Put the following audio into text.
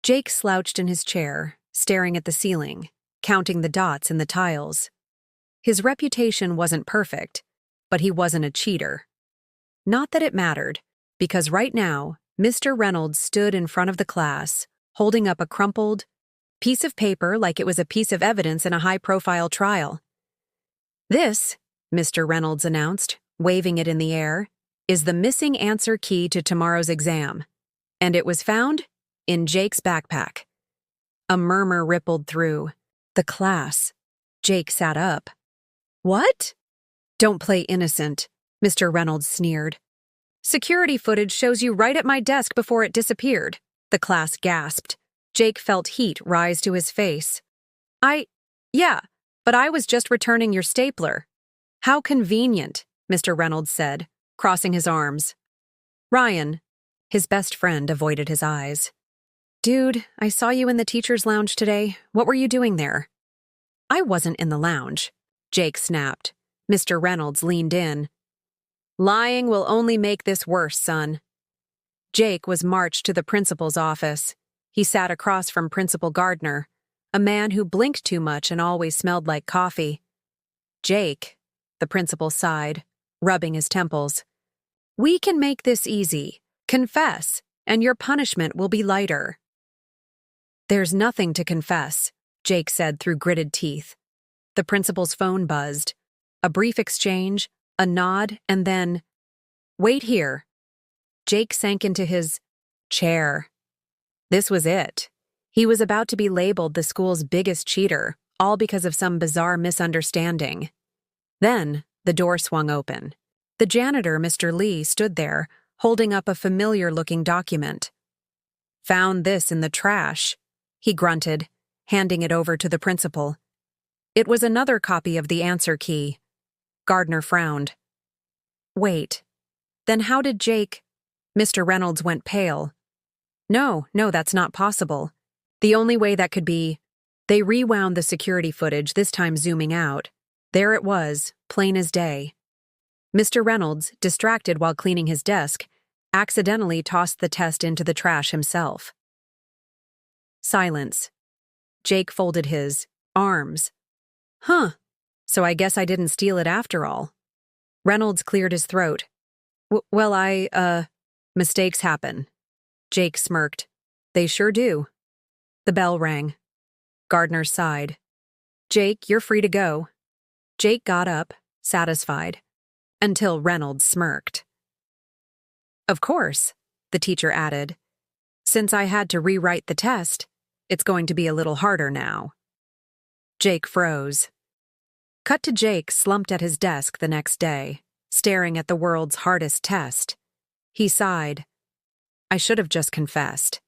Jake slouched in his chair, staring at the ceiling, counting the dots in the tiles. His reputation wasn't perfect, but he wasn't a cheater. Not that it mattered, because right now, Mr. Reynolds stood in front of the class, holding up a crumpled piece of paper like it was a piece of evidence in a high-profile trial. "This," Mr. Reynolds announced, waving it in the air, "is the missing answer key to tomorrow's exam. And it was found in Jake's backpack." A murmur rippled through the class. Jake sat up. "What?" "Don't play innocent," Mr. Reynolds sneered. "Security footage shows you right at my desk before it disappeared," the class gasped. Jake felt heat rise to his face. Yeah, but I was just returning your stapler." "How convenient," Mr. Reynolds said, crossing his arms. "Ryan," his best friend avoided his eyes. "Dude, I saw you in the teacher's lounge today. What were you doing there?" "I wasn't in the lounge," Jake snapped. Mr. Reynolds leaned in. "Lying will only make this worse, son." Jake was marched to the principal's office. He sat across from Principal Gardner, a man who blinked too much and always smelled like coffee. "Jake," the principal sighed, rubbing his temples, "we can make this easy. Confess, and your punishment will be lighter." "There's nothing to confess," Jake said through gritted teeth. The principal's phone buzzed. A brief exchange, a nod, and then, "Wait here." Jake sank into his chair. This was it. He was about to be labeled the school's biggest cheater, all because of some bizarre misunderstanding. Then, the door swung open. The janitor, Mr. Lee, stood there, holding up a familiar-looking document. "Found this in the trash," he grunted, handing it over to the principal. It was another copy of the answer key. Gardner frowned. "Wait, then how did Jake—" Mr. Reynolds went pale. No, that's not possible. The only way that could be—" They rewound the security footage, this time zooming out. There it was, plain as day. Mr. Reynolds, distracted while cleaning his desk, accidentally tossed the test into the trash himself. Silence. Jake folded his arms. "Huh, so I guess I didn't steal it after all." Reynolds cleared his throat. Well, mistakes happen." Jake smirked. "They sure do." The bell rang. Gardner sighed. "Jake, you're free to go." Jake got up, satisfied, until Reynolds smirked. "Of course," the teacher added. "Since I had to rewrite the test, it's going to be a little harder now." Jake froze. Cut to Jake slumped at his desk the next day, staring at the world's hardest test. He sighed. "I should have just confessed."